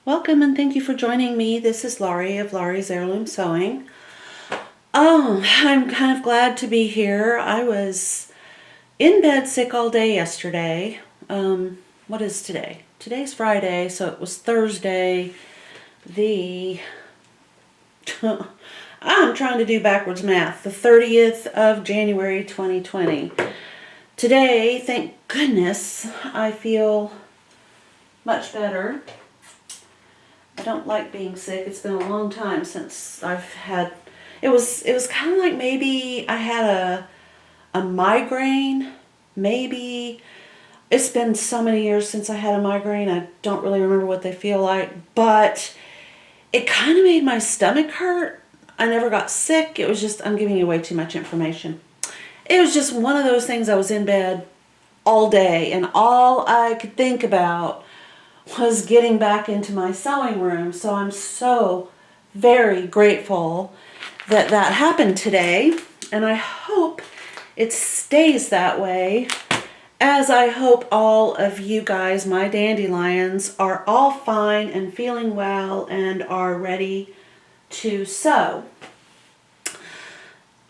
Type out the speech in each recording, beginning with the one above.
Welcome and thank you for joining me. This is Laurie of Laurie's Heirloom Sewing. I'm kind of glad to be here. I was in bed sick all day yesterday. What is today? Today's Friday, so it was Thursday. I'm trying to do backwards math. The 30th of January 2020. Today, thank goodness, I feel much better. I don't like being sick. It's been a long time since I've had, it was kind of like maybe I had a migraine, maybe. It's been so many years since I had a migraine, I don't really remember what they feel like, but it kind of made my stomach hurt. I never got sick. It was just, I'm giving you way too much information. It was just one of those things. I was in bed all day and all I could think about was getting back into my sewing room. So I'm so very grateful that that happened today, and I hope it stays that way, as I hope all of you guys, my dandelions, are all fine and feeling well and are ready to sew.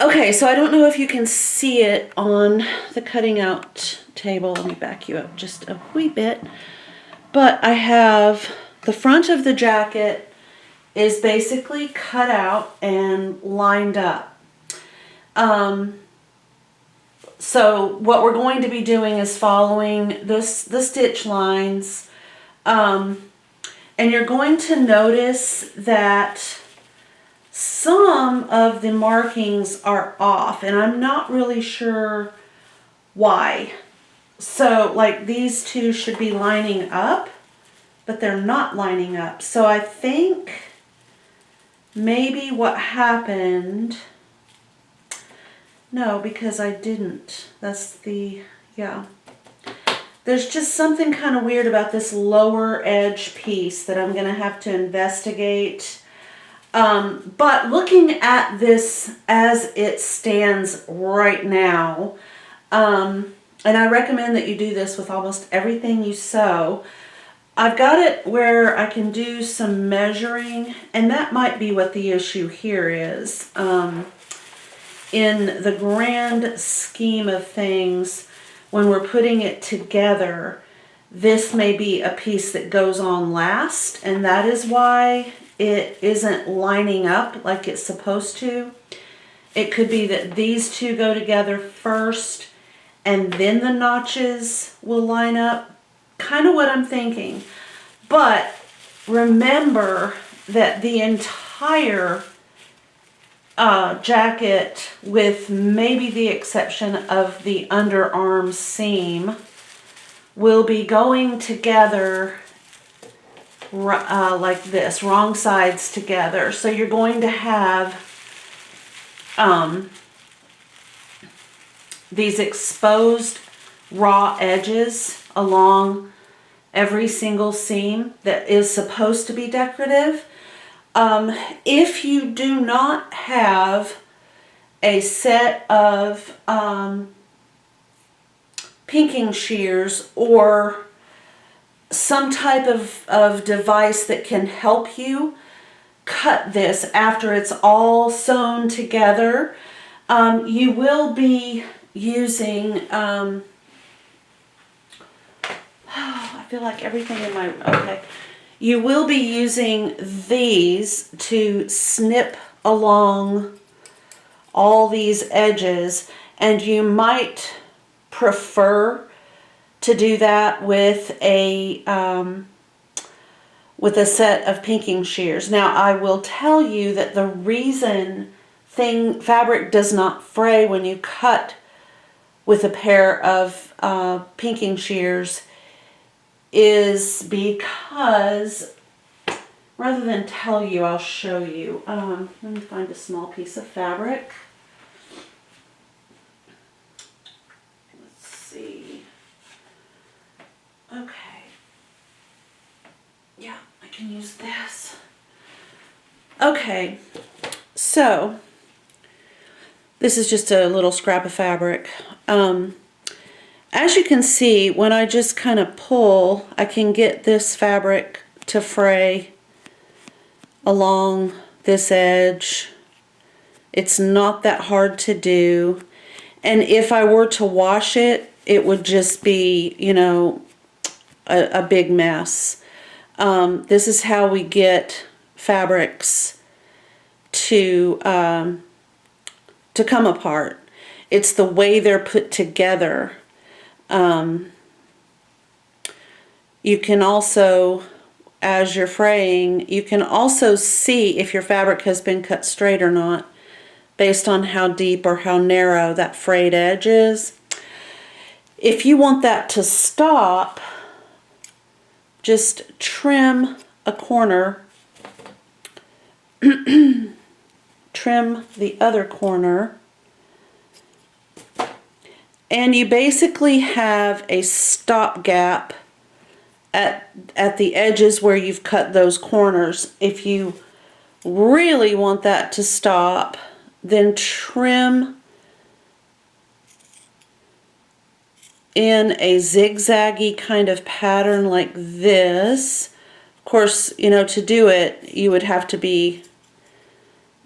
Okay, so I don't know if you can see it on the cutting out table. Let me back you up just a wee bit. But I have the front of the jacket is basically cut out and lined up. So what we're going to be doing is following the stitch lines. And you're going to notice that some of the markings are off, and I'm not really sure why. So like these two should be lining up, but they're not lining up. So I think maybe what happened, no, because I didn't. That's the, yeah. There's just something kind of weird about this lower edge piece that I'm going to have to investigate. But looking at this as it stands right now, and I recommend that you do this with almost everything you sew. I've got it where I can do some measuring, and that might be what the issue here is. In the grand scheme of things, when we're putting it together, this may be a piece that goes on last, and that is why it isn't lining up like it's supposed to. It could be that these two go together first, and then the notches will line up. Kind of what I'm thinking. But remember that the entire jacket, with maybe the exception of the underarm seam, will be going together like this, wrong sides together. So you're going to have these exposed raw edges along every single seam that is supposed to be decorative. If you do not have a set of pinking shears or some type of device that can help you cut this after it's all sewn together, you will be using, I feel like everything in my, okay. You will be using these to snip along all these edges, and you might prefer to do that with a set of pinking shears. Now, I will tell you that the reason fabric does not fray when you cut with a pair of pinking shears is because, rather than tell you, I'll show you. Let me find a small piece of fabric. Let's see. Okay. Yeah, I can use this. Okay, so this is just a little scrap of fabric. As you can see, when I just kind of pull, I can get this fabric to fray along this edge. It's not that hard to do. And if I were to wash it, it would just be, you know, a big mess. This is how we get fabrics to come apart. It's the way they're put together. You can also, as you're fraying, you can also see if your fabric has been cut straight or not, based on how deep or how narrow that frayed edge is. If you want that to stop, just trim a corner, trim the other corner, and you basically have a stop gap at the edges where you've cut those corners. If you really want that to stop, then trim in a zigzaggy kind of pattern like this. Of course, you know, to do it, you would have to be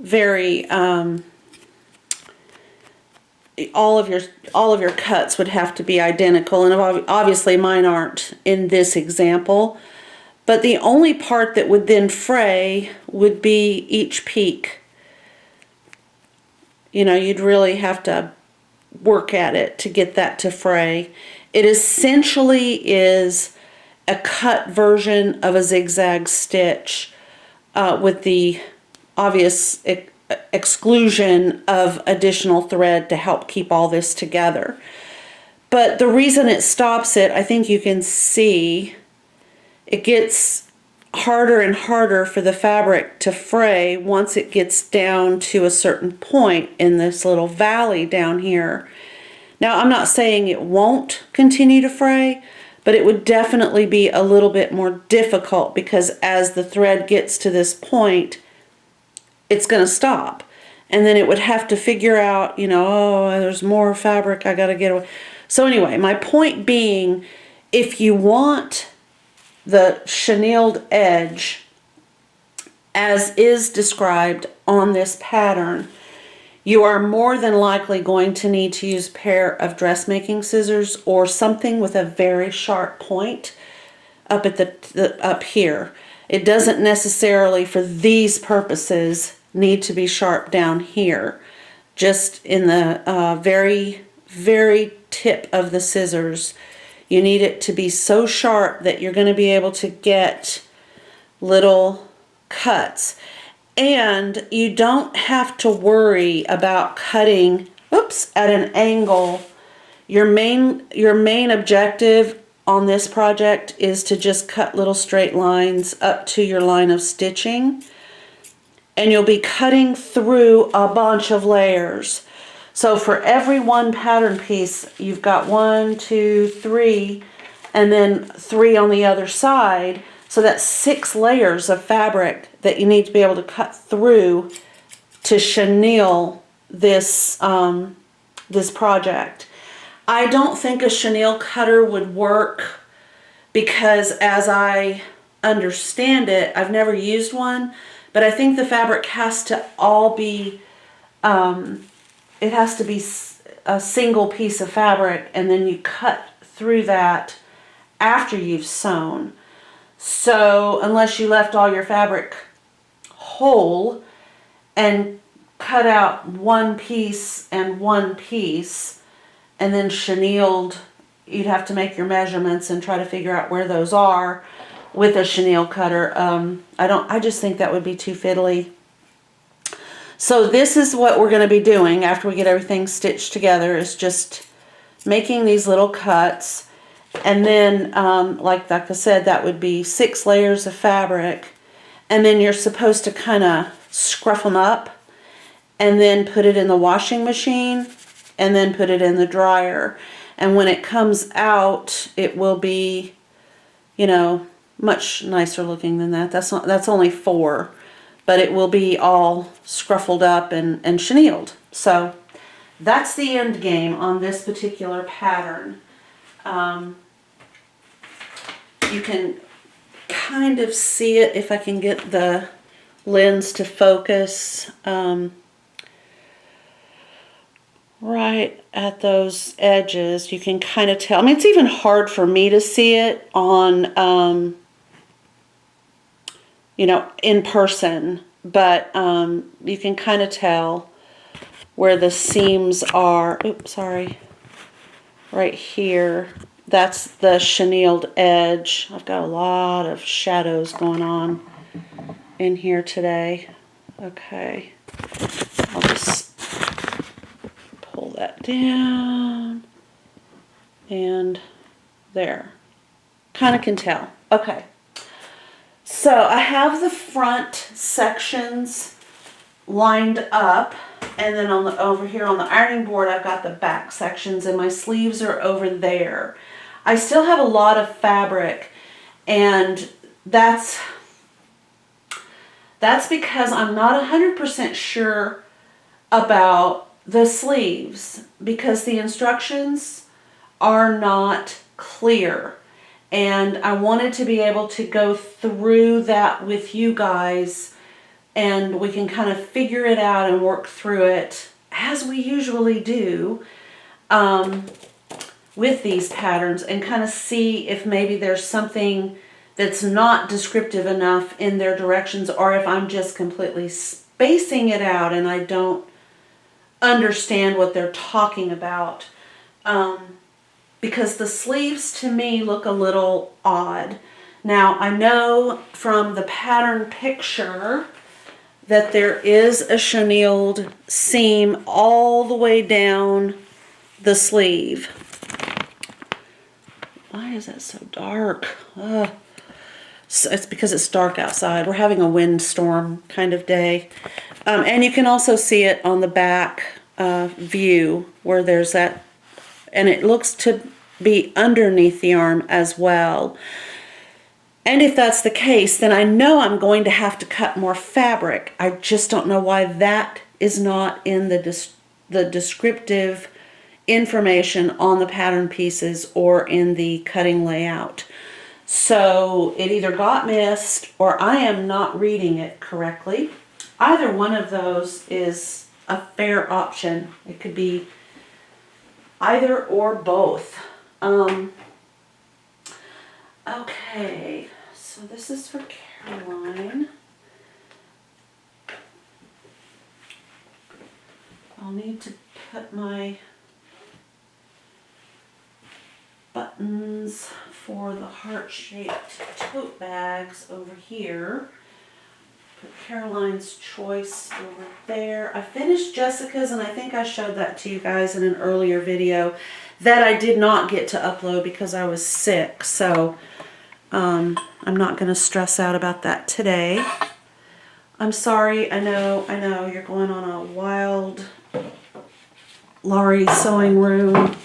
very, all of your cuts would have to be identical, and obviously mine aren't in this example. But the only part that would then fray would be each peak. You know, you'd really have to work at it to get that to fray. It essentially is a cut version of a zigzag stitch with the obvious exclusion of additional thread to help keep all this together. But the reason it stops it, I think you can see, it gets harder and harder for the fabric to fray once it gets down to a certain point in this little valley down here. Now, I'm not saying it won't continue to fray, but it would definitely be a little bit more difficult, because as the thread gets to this point, it's going to stop. And then it would have to figure out, you know, oh, there's more fabric, I got to get away. So anyway, my point being, if you want the chenilled edge as is described on this pattern, you are more than likely going to need to use a pair of dressmaking scissors or something with a very sharp point up at up here. It doesn't necessarily, for these purposes, need to be sharp down here. Just in the very, very tip of the scissors, you need it to be so sharp that you're going to be able to get little cuts. And you don't have to worry about cutting, oops, at an angle. Your main objective on this project is to just cut little straight lines up to your line of stitching. And you'll be cutting through a bunch of layers. So for every one pattern piece, you've got 1, 2, 3, and then 3 on the other side. So that's 6 layers of fabric that you need to be able to cut through to chenille this, this project. I don't think a chenille cutter would work because, as I understand it, I've never used one, but I think the fabric has to all be, it has to be a single piece of fabric, and then you cut through that after you've sewn. So unless you left all your fabric whole and cut out one piece and one piece and then chenilled, you'd have to make your measurements and try to figure out where those are with a chenille cutter. I just think that would be too fiddly. So this is what we're going to be doing after we get everything stitched together, is just making these little cuts. And then, like I said, that would be 6 layers of fabric. And then you're supposed to kind of scruff them up and then put it in the washing machine and then put it in the dryer. And when it comes out, it will be, you know, much nicer looking than that. That's only 4. But it will be all scruffled up and chenilled. So that's the end game on this particular pattern. You can kind of see it if I can get the lens to focus right at those edges. You can kind of tell. I mean, it's even hard for me to see it on, you know, in person, but you can kind of tell where the seams are. Oops, sorry. Right here. That's the chenilled edge. I've got a lot of shadows going on in here today. Okay. I'll just pull that down. And there. Kind of can tell. Okay. So I have the front sections lined up, and then on the over here on the ironing board I've got the back sections, and my sleeves are over there. I still have a lot of fabric, and that's because I'm not 100% sure about the sleeves, because the instructions are not clear, and I wanted to be able to go through that with you guys, and we can kind of figure it out and work through it as we usually do with these patterns, and kind of see if maybe there's something that's not descriptive enough in their directions, or if I'm just completely spacing it out and I don't understand what they're talking about. Because the sleeves to me look a little odd. Now I know from the pattern picture that there is a chenilled seam all the way down the sleeve. Why is that so dark? So it's because it's dark outside. We're having a windstorm kind of day. And you can also see it on the back view where there's that, and it looks to be underneath the arm as well. And if that's the case, then I know I'm going to have to cut more fabric. I just don't know why that is not in the descriptive information on the pattern pieces or in the cutting layout. So it either got missed or I am not reading it correctly. Either one of those is a fair option. It could be either or both. Okay, so this is for Caroline. I'll need to put my buttons for the heart-shaped tote bags over here. Put Caroline's choice over there. I finished Jessica's, and I think I showed that to you guys in an earlier video that I did not get to upload because I was sick. So I'm not going to stress out about that today. I'm sorry. I know you're going on a wild Laurie sewing room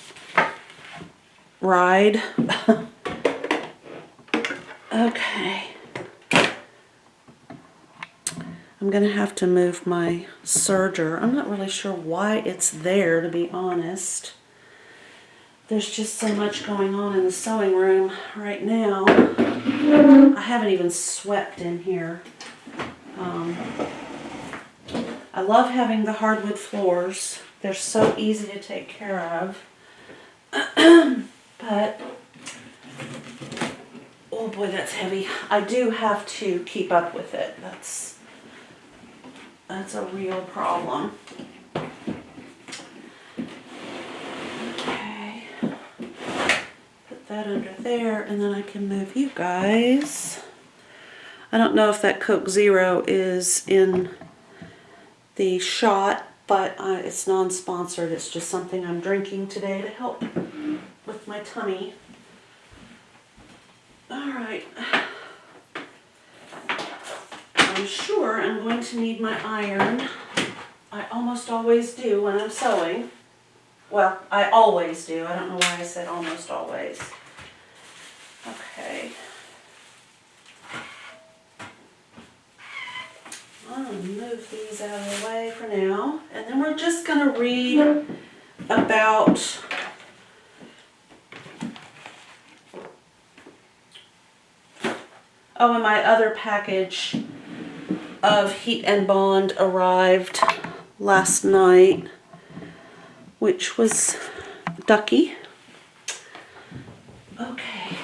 ride. Okay. I'm going to have to move my serger. I'm not really sure why it's there, to be honest. There's just so much going on in the sewing room right now. I haven't even swept in here. I love having the hardwood floors. They're so easy to take care of. But, oh boy, that's heavy. I do have to keep up with it. That's a real problem. Okay. Put that under there, and then I can move you guys. I don't know if that Coke Zero is in the shot, but it's non-sponsored. It's just something I'm drinking today to help with my tummy. Alright. I'm sure I'm going to need my iron. I almost always do when I'm sewing. Well, I always do. I don't know why I said almost always. Okay. I'm going to move these out of the way for now. And then we're just going to read about Oh, and my other package of Heat and Bond arrived last night, which was Ducky. Okay.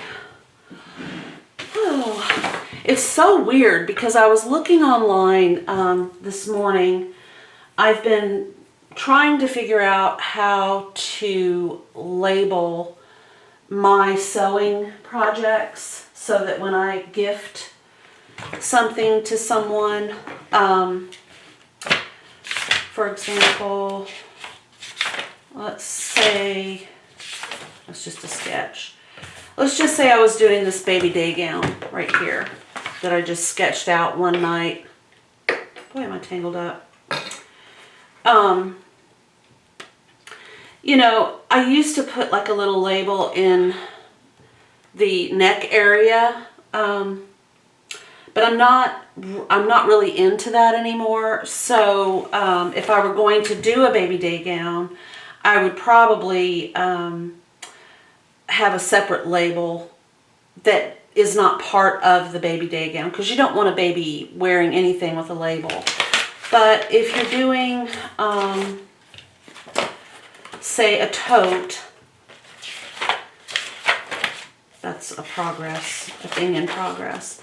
Oh, it's so weird because I was looking online this morning. I've been trying to figure out how to label my sewing projects so that when I gift something to someone, for example, let's say, that's just a sketch. Let's just say I was doing this baby day gown right here that I just sketched out one night. Boy, am I tangled up. You know, I used to put like a little label in the neck area, but I'm not really into that anymore. So if I were going to do a baby day gown, I would probably have a separate label that is not part of the baby day gown, because you don't want a baby wearing anything with a label. But if you're doing, say, a tote, that's a thing in progress.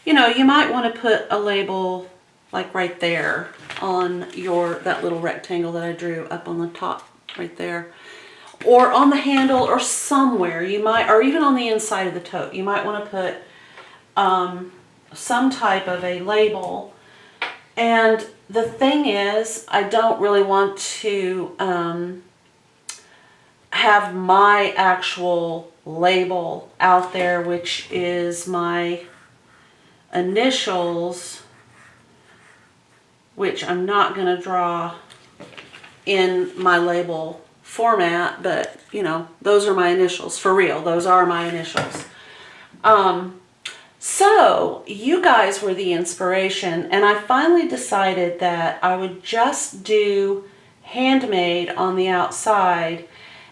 You know, you might want to put a label like right there on that little rectangle that I drew up on the top right there. Or on the handle or somewhere, you might, or even on the inside of the tote, you might want to put some type of a label. And the thing is, I don't really want to have my actual label out there, which is my initials, which I'm not going to draw in my label format, but you know, those are my initials for real. Those are my initials. So you guys were the inspiration, and I finally decided that I would just do handmade on the outside,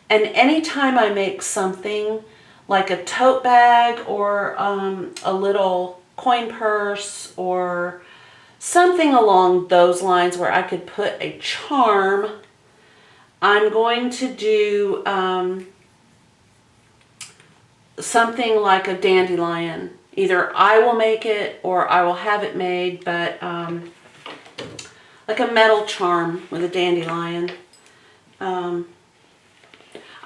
and anytime I make something like a tote bag or a little coin purse or something along those lines where I could put a charm, I'm going to do something like a dandelion. Either I will make it or I will have it made, but like a metal charm with a dandelion.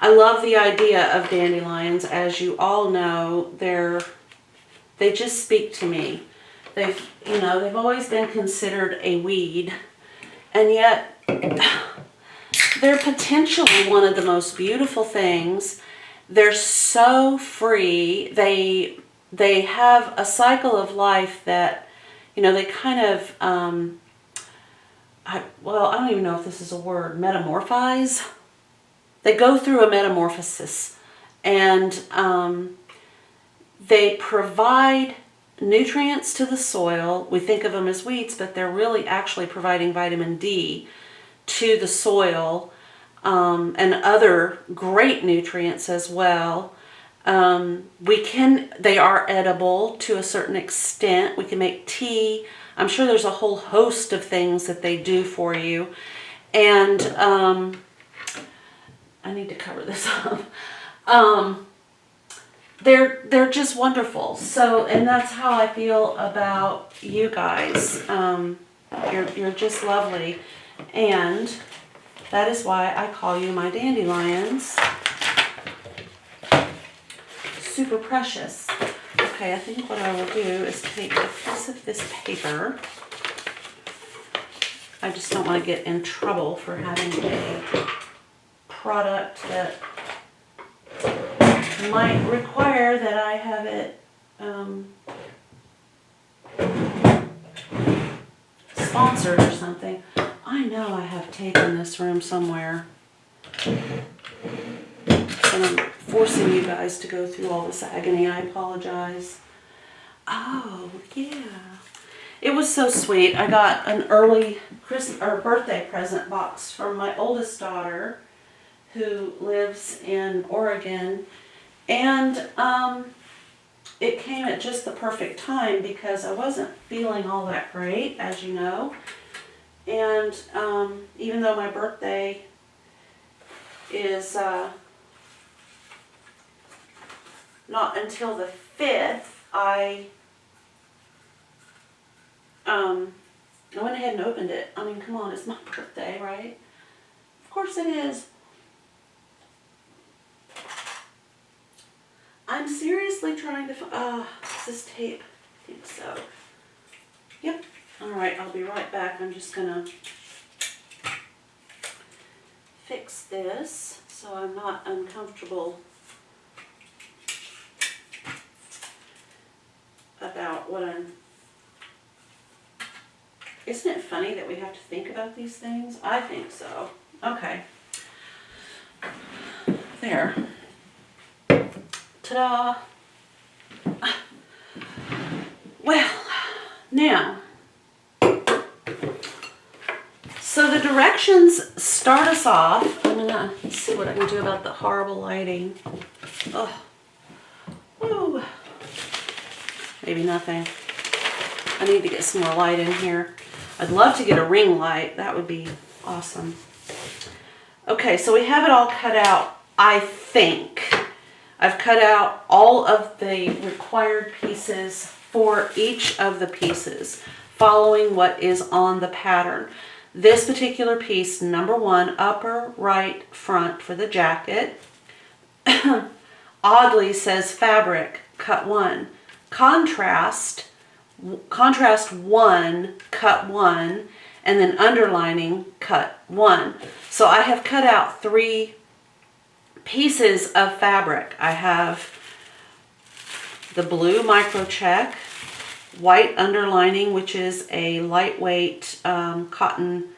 I love the idea of dandelions. As you all know, they just speak to me. They've always been considered a weed, and yet they're potentially one of the most beautiful things. They're so free. They have a cycle of life that, you know, they kind of, I don't even know if this is a word, metamorphise. They go through a metamorphosis, and they provide nutrients to the soil. We think of them as weeds, but they're really actually providing vitamin D to the soil, and other great nutrients as well. They are edible to a certain extent. We can make tea. I'm sure there's a whole host of things that they do for you. And I need to cover this up. They're just wonderful. So, and that's how I feel about you guys. You're just lovely. And that is why I call you my dandelions. Super precious. Okay, I think what I will do is take a piece of this paper. I just don't want to get in trouble for having a product that might require that I have it sponsored or something. I know I have tape in this room somewhere. And I'm forcing you guys to go through all this agony. I apologize. Oh, yeah. It was so sweet. I got an early birthday present box from my oldest daughter, who lives in Oregon. And it came at just the perfect time because I wasn't feeling all that great, as you know. And even though my birthday is not until the 5th, I went ahead and opened it. I mean, come on, it's my birthday, right? Of course it is. I'm seriously trying to, is this tape? I think so. Yep. All right, I'll be right back. I'm just gonna fix this so I'm not uncomfortable about what I'm... Isn't it funny that we have to think about these things? I think so. Okay. There. Ta-da! Well, now, so the directions start us off. I'm gonna see what I can do about the horrible lighting. Oh, woo. Maybe nothing. I need to get some more light in here. I'd love to get a ring light. That would be awesome. Okay, so we have it all cut out, I think. I've cut out all of the required pieces for each of the pieces, following what is on the pattern. This particular piece, number 1, upper right front for the jacket, oddly says fabric, cut 1. Contrast 1, cut 1, and then underlining, cut 1. So I have cut out 3 pieces of fabric. I have the blue microcheck, white underlining, which is a lightweight cotton.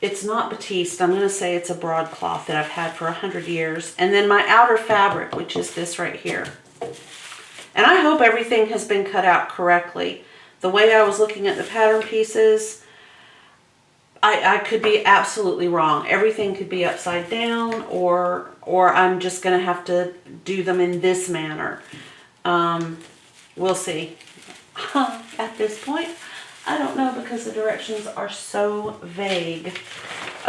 It's not batiste. I'm going to say it's a broadcloth that I've had for 100 years. And then my outer fabric, which is this right here. And I hope everything has been cut out correctly. The way I was looking at the pattern pieces, I could be absolutely wrong. Everything could be upside down, or I'm just going to have to do them in this manner. We'll see. At this point, I don't know because the directions are so vague.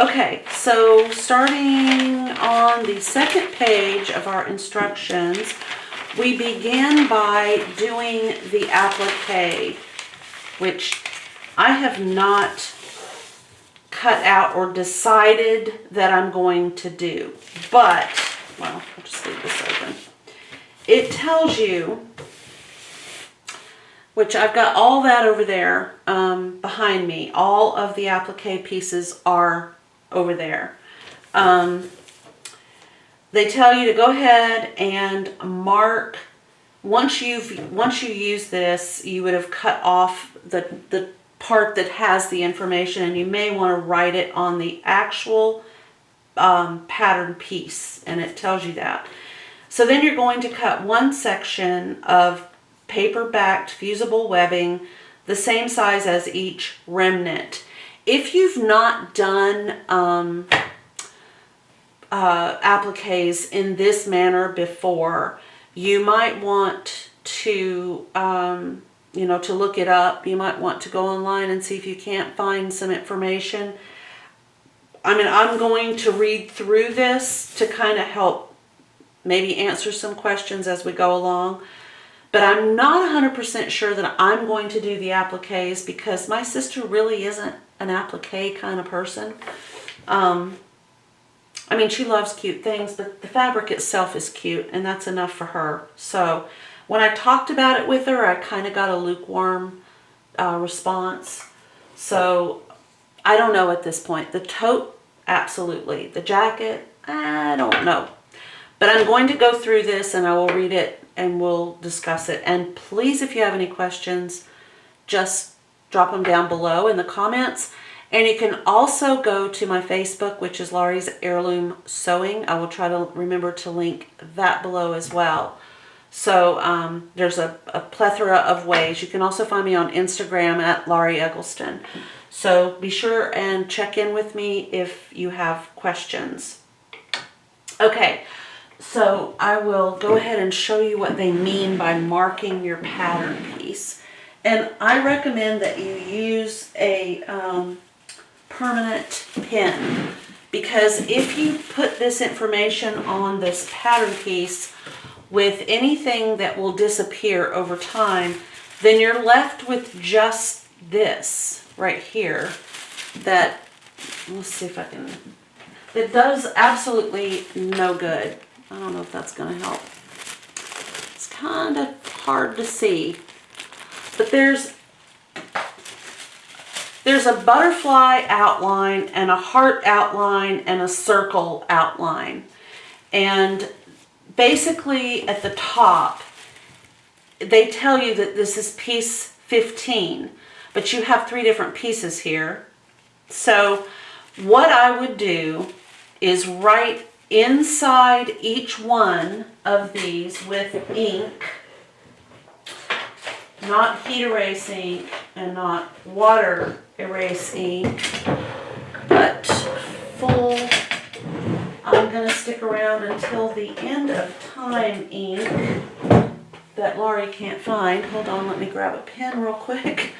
Okay, so starting on the second page of our instructions, we begin by doing the applique, which I have not cut out or decided that I'm going to do. But, well, I'll just leave this open. It tells you, which I've got all that over there behind me. All of the applique pieces are over there. They tell you to go ahead and mark. Once you use this, you would have cut off the part that has the information, and you may want to write it on the actual pattern piece, and it tells you that. So then you're going to cut one section of paper-backed fusible webbing, the same size as each remnant. If you've not done appliques in this manner before, you might want to to look it up. You might want to go online and see if you can't find some information. I mean, I'm going to read through this to kind of help maybe answer some questions as we go along. But I'm not 100% sure that I'm going to do the appliques because my sister really isn't an applique kind of person. I mean, she loves cute things, but the fabric itself is cute, and that's enough for her. So when I talked about it with her, I kind of got a lukewarm response. So I don't know at this point. The tote, absolutely. The jacket, I don't know. But I'm going to go through this, and I will read it, and we'll discuss it. And please, if you have any questions, just drop them down below in the comments. And you can also go to my Facebook, which is Laurie's Heirloom Sewing. I will try to remember to link that below as well. So there's a plethora of ways. You can also find me on Instagram at Laurie Eggleston. So be sure and check in with me if you have questions. Okay, So I will go ahead and show you what they mean by marking your pattern piece. And I recommend that you use a permanent pin, because if you put this information on this pattern piece with anything that will disappear over time, then you're left with just this right here that, let's see if I can, it does absolutely no good. I don't know if that's going to help. It's kind of hard to see. But there's a butterfly outline and a heart outline and a circle outline. And basically at the top, they tell you that this is piece 15, but you have 3 different pieces here. So what I would do is write inside each one of these with ink, not heat erase ink and not water erase ink, but full, I'm going to stick around until the end of time ink that Laurie can't find. Hold on, let me grab a pen real quick.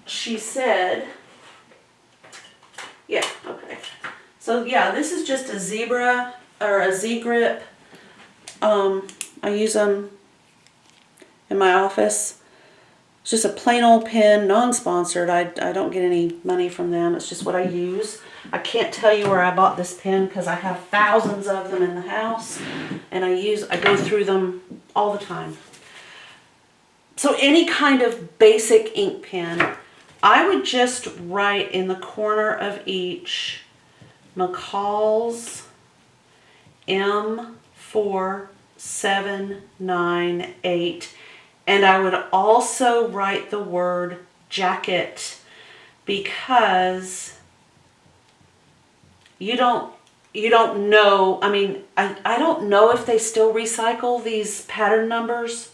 She said, yeah, okay. So yeah, this is just a zebra or a Z-grip. I use them in my office. It's just a plain old pen, non-sponsored. I don't get any money from them. It's just what I use. I can't tell you where I bought this pen because I have thousands of them in the house, and I go through them all the time. So any kind of basic ink pen, I would just write in the corner of each McCall's M4798, and I would also write the word jacket, because you don't know, I mean, I don't know if they still recycle these pattern numbers.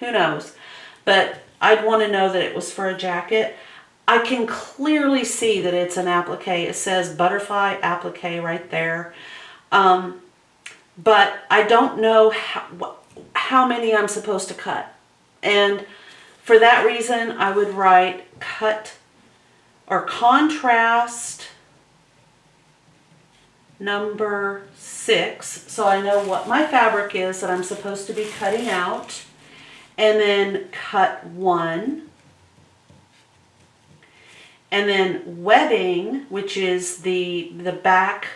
Who knows? But I'd want to know that it was for a jacket. I can clearly see that it's an applique. It says butterfly applique right there. But I don't know how many I'm supposed to cut. And for that reason, I would write cut or contrast number 6. So I know what my fabric is that I'm supposed to be cutting out. And then cut 1. And then webbing, which is the back,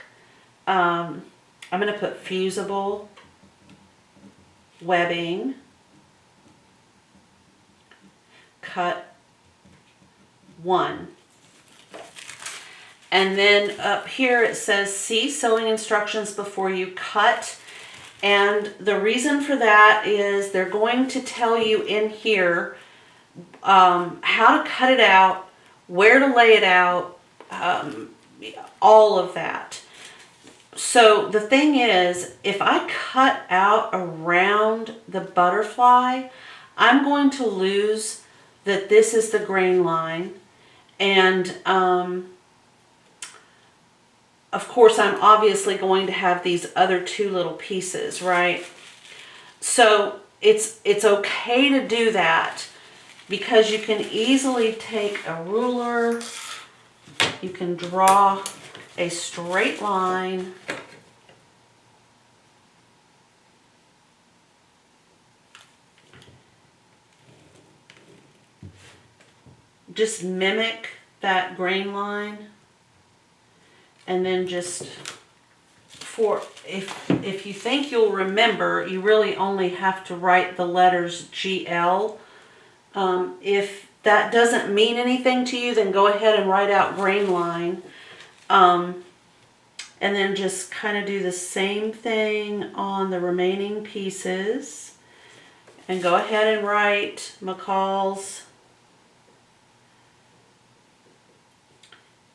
I'm going to put fusible webbing, cut 1. And then up here it says see sewing instructions before you cut. And the reason for that is they're going to tell you in here how to cut it out, where to lay it out, all of that. So the thing is, if I cut out around the butterfly, I'm going to lose that this is the grain line. And of course, I'm obviously going to have these other 2 little pieces, right? So it's okay to do that, because you can easily take a ruler, you can draw a straight line, just mimic that grain line, and then just if you think you'll remember, you really only have to write the letters GL. If that doesn't mean anything to you, then go ahead and write out grain line. And then just kind of do the same thing on the remaining pieces. And go ahead and write McCall's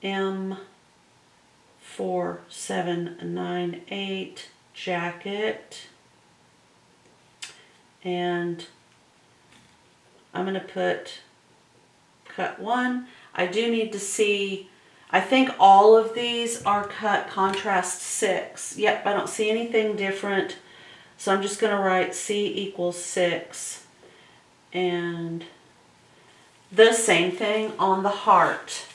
M4798 jacket. And I'm going to put cut 1. I do need to see I think all of these are cut contrast 6. Yep, I don't see anything different. So I'm just going to write C equals 6. And the same thing on the heart.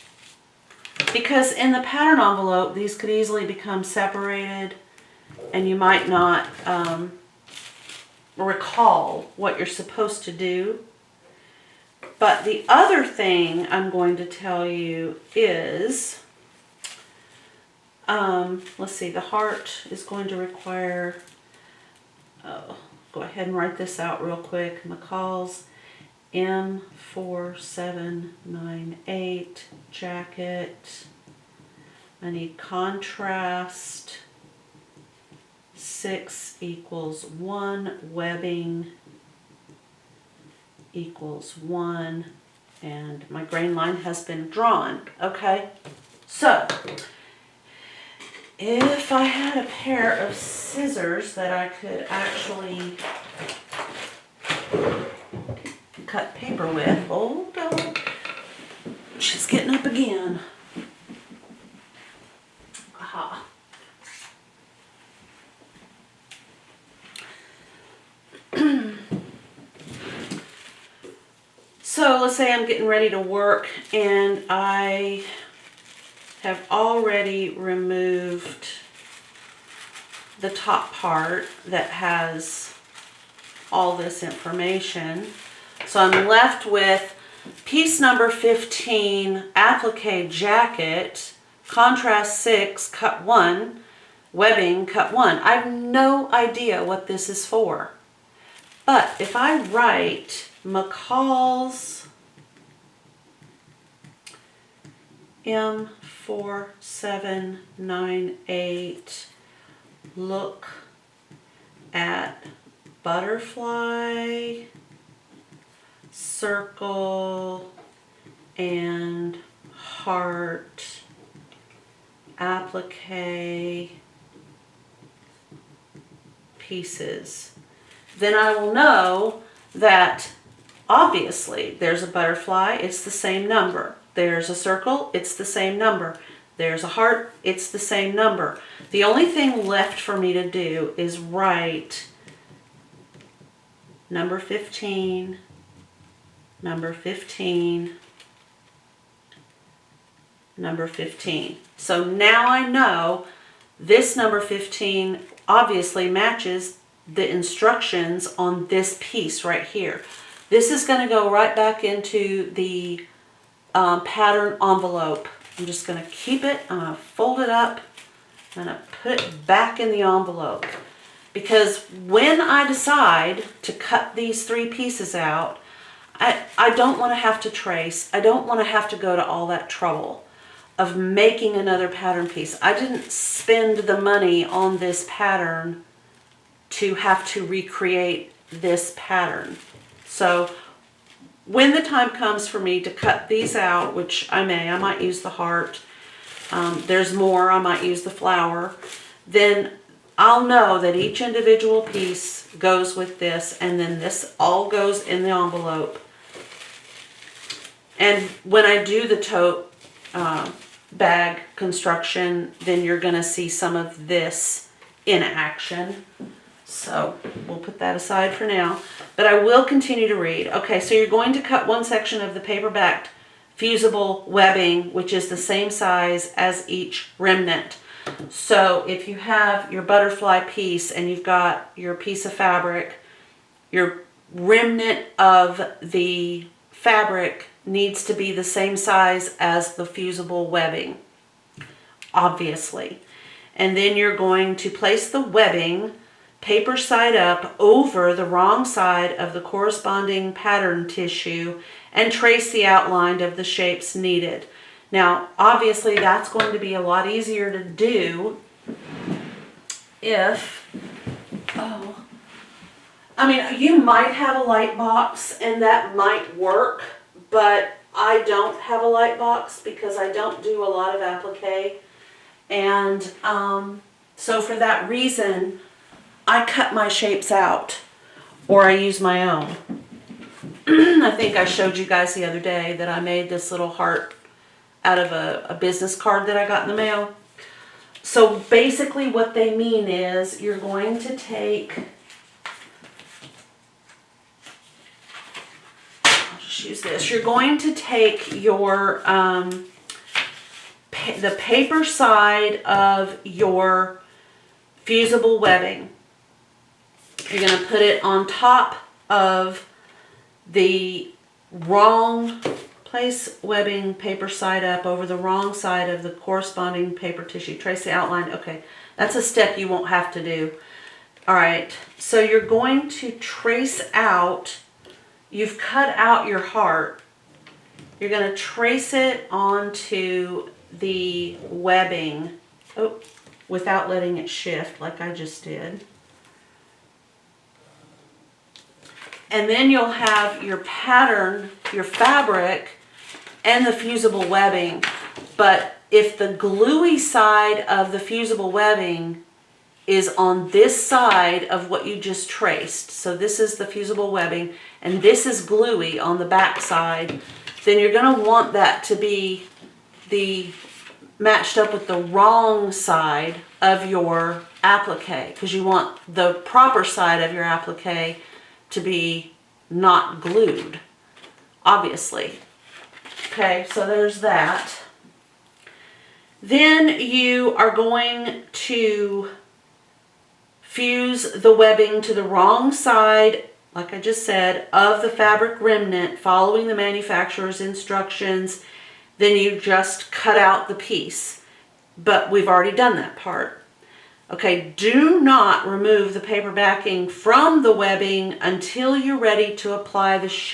Because in the pattern envelope, these could easily become separated and you might not recall what you're supposed to do. But the other thing I'm going to tell you is, let's see, the heart is going to require, go ahead and write this out real quick. McCall's M4798 jacket. I need contrast 6 equals 1, webbing equals 1, and my grain line has been drawn. Okay, so if I had a pair of scissors that I could actually cut paper with, hold on, she's getting up again. Aha. So let's say I'm getting ready to work and I have already removed the top part that has all this information. So I'm left with piece number 15, applique jacket, contrast 6, cut 1, webbing, cut 1. I have no idea what this is for. But if I write McCall's M4798, look at butterfly, circle, and heart, applique pieces, then I will know that obviously there's a butterfly, it's the same number. There's a circle, it's the same number. There's a heart, it's the same number. The only thing left for me to do is write number 15, number 15, number 15. So now I know this number 15 obviously matches the instructions on this piece right here. This is going to go right back into the pattern envelope. I'm just going to keep it, I'm going to fold it up, I'm going to put it back in the envelope. Because when I decide to cut these 3 pieces out, I don't want to have to trace. I don't want to have to go to all that trouble of making another pattern piece. I didn't spend the money on this pattern to have to recreate this pattern. So when the time comes for me to cut these out, which I might use the heart, there's more, I might use the flower, then I'll know that each individual piece goes with this, and then this all goes in the envelope. And when I do the tote bag construction, then you're going to see some of this in action. So we'll put that aside for now, but I will continue to read. Okay, so you're going to cut one section of the paper-backed fusible webbing, which is the same size as each remnant. So if you have your butterfly piece and you've got your piece of fabric, your remnant of the fabric needs to be the same size as the fusible webbing, obviously. And then you're going to place the webbing paper side up over the wrong side of the corresponding pattern tissue and trace the outline of the shapes needed. Now, obviously, that's going to be a lot easier to do if, I mean, you might have a light box and that might work, but I don't have a light box because I don't do a lot of applique. And so for that reason, I cut my shapes out or I use my own. I think I showed you guys the other day that I made this little heart out of a business card that I got in the mail. So basically what they mean is you're going to take, I'll just use this, you're going to take your, the paper side of your fusible webbing. You're going to put it on top of the wrong place webbing paper side up over the wrong side of the corresponding paper tissue. Trace the outline. Okay, that's a step you won't have to do. All right, so you're going to trace out, you've cut out your heart. You're going to trace it onto the webbing, without letting it shift like I just did. And then you'll have your pattern, your fabric, and the fusible webbing. But if the gluey side of the fusible webbing is on this side of what you just traced, so this is the fusible webbing, and this is gluey on the back side, then you're going to want that to be matched up with the wrong side of your applique, because you want the proper side of your applique to be not glued, obviously. Okay, so there's that. Then you are going to fuse the webbing to the wrong side, like I just said, of the fabric remnant, following the manufacturer's instructions. Then you just cut out the piece. But we've already done that part. Okay, do not remove the paper backing from the webbing until you're ready to apply the shape.